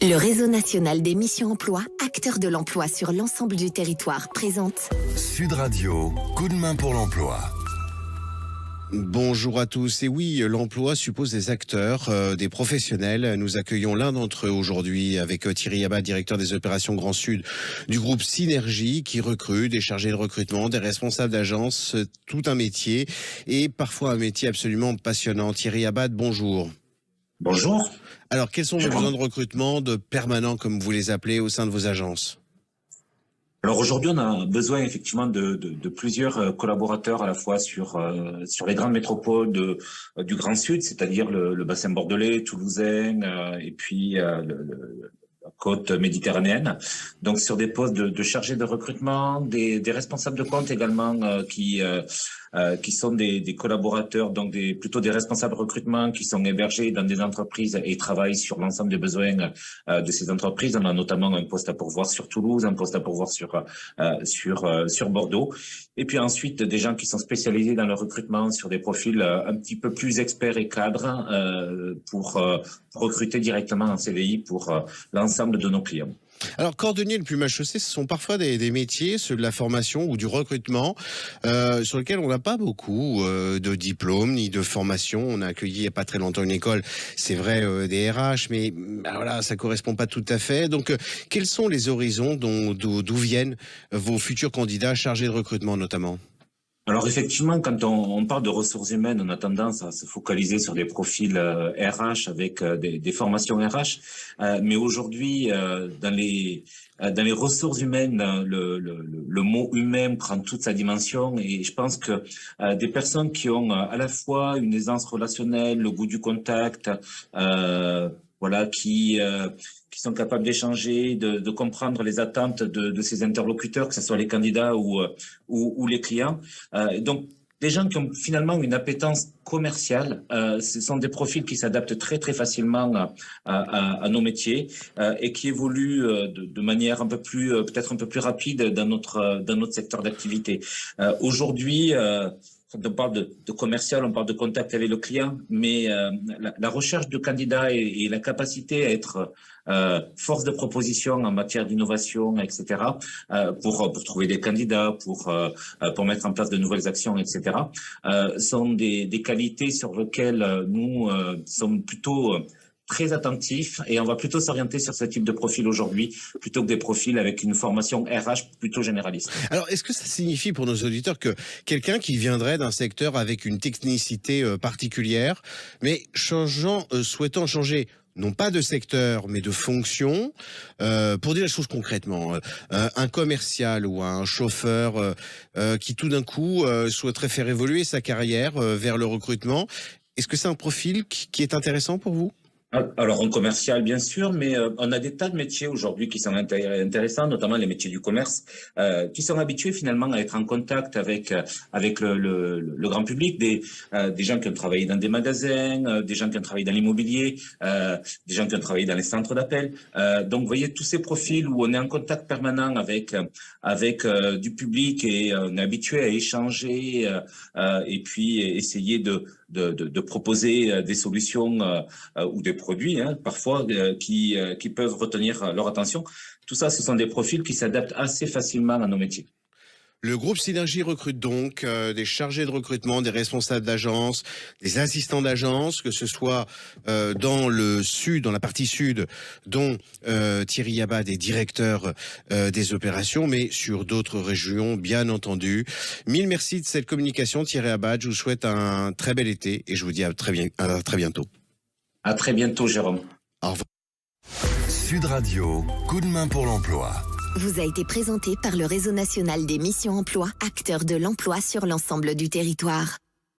Le réseau national des missions emploi, acteur de l'emploi sur l'ensemble du territoire, présente Sud Radio, coup de main pour l'emploi. Bonjour à tous. Et oui, l'emploi suppose des acteurs, des professionnels. Nous accueillons l'un d'entre eux aujourd'hui avec Thierry Abad, directeur des opérations Grand Sud du groupe Synergie, qui recrute des chargés de recrutement, des responsables d'agence, tout un métier et parfois un métier absolument passionnant. Thierry Abad, bonjour. Bonjour. Alors, quels sont vos besoins de recrutement, de permanents comme vous les appelez, au sein de vos agences ? Alors aujourd'hui, on a besoin effectivement de plusieurs collaborateurs à la fois sur les grandes métropoles du Grand Sud, c'est-à-dire le bassin bordelais, toulousain et puis la côte méditerranéenne. Donc sur des postes de chargés de recrutement, des responsables de compte également qui sont des collaborateurs, donc plutôt des responsables de recrutement qui sont hébergés dans des entreprises et travaillent sur l'ensemble des besoins de ces entreprises. On a notamment un poste à pourvoir sur Toulouse, un poste à pourvoir sur Bordeaux. Et puis ensuite, des gens qui sont spécialisés dans le recrutement sur des profils un petit peu plus experts et cadres pour recruter directement en CDI pour l'ensemble de nos clients. Alors, cordonnier le plumage chaussé, ce sont parfois des métiers, ceux de la formation ou du recrutement, sur lesquels on n'a pas beaucoup de diplômes ni de formation. On a accueilli il n'y a pas très longtemps une école, c'est vrai, des RH, mais voilà, ça correspond pas tout à fait. Donc, quels sont les horizons d'où viennent vos futurs candidats chargés de recrutement notamment ? Alors effectivement, quand on parle de ressources humaines, on a tendance à se focaliser sur des profils RH avec des formations RH. Mais aujourd'hui, dans les ressources humaines, le mot humain prend toute sa dimension. Et je pense que des personnes qui ont à la fois une aisance relationnelle, le goût du contact, qui sont capables d'échanger, de comprendre les attentes de ces interlocuteurs, que ce soit les candidats ou les clients. Donc, des gens qui ont finalement une appétence commerciale, ce sont des profils qui s'adaptent très très facilement à nos métiers et qui évoluent de manière peut-être un peu plus rapide dans notre secteur d'activité. Aujourd'hui, quand on parle de commercial, on parle de contact avec le client, mais la recherche de candidats et la capacité à être force de proposition en matière d'innovation, etc., pour trouver des candidats, pour mettre en place de nouvelles actions, etc., sont des qualités sur lesquelles nous sommes plutôt très attentifs et on va plutôt s'orienter sur ce type de profil aujourd'hui plutôt que des profils avec une formation RH plutôt généraliste. Alors, est-ce que ça signifie pour nos auditeurs que quelqu'un qui viendrait d'un secteur avec une technicité particulière, mais souhaitant changer non pas de secteur, mais de fonction, pour dire les choses concrètement, un commercial ou un chauffeur qui tout d'un coup souhaiterait faire évoluer sa carrière vers le recrutement, est-ce que c'est un profil qui est intéressant pour vous ? Alors, en commercial, bien sûr, mais on a des tas de métiers aujourd'hui qui sont intéressants, notamment les métiers du commerce, qui sont habitués finalement à être en contact avec le grand public, des gens qui ont travaillé dans des magasins, des gens qui ont travaillé dans l'immobilier, des gens qui ont travaillé dans les centres d'appel. Donc, vous voyez, tous ces profils où on est en contact permanent avec du public et on est habitué à échanger et puis essayer de proposer des solutions ou des produits, parfois, qui peuvent retenir leur attention. Tout ça, ce sont des profils qui s'adaptent assez facilement à nos métiers. Le groupe Synergie recrute donc des chargés de recrutement, des responsables d'agence, des assistants d'agence, que ce soit dans le sud, dans la partie sud, dont Thierry Abad est directeur des opérations, mais sur d'autres régions, bien entendu. Mille merci de cette communication, Thierry Abad. Je vous souhaite un très bel été et je vous dis à très bientôt. À très bientôt, Jérôme. Au revoir. Sud Radio, coup de main pour l'emploi. vous a été présenté par le réseau national des missions emploi, acteur de l'emploi sur l'ensemble du territoire.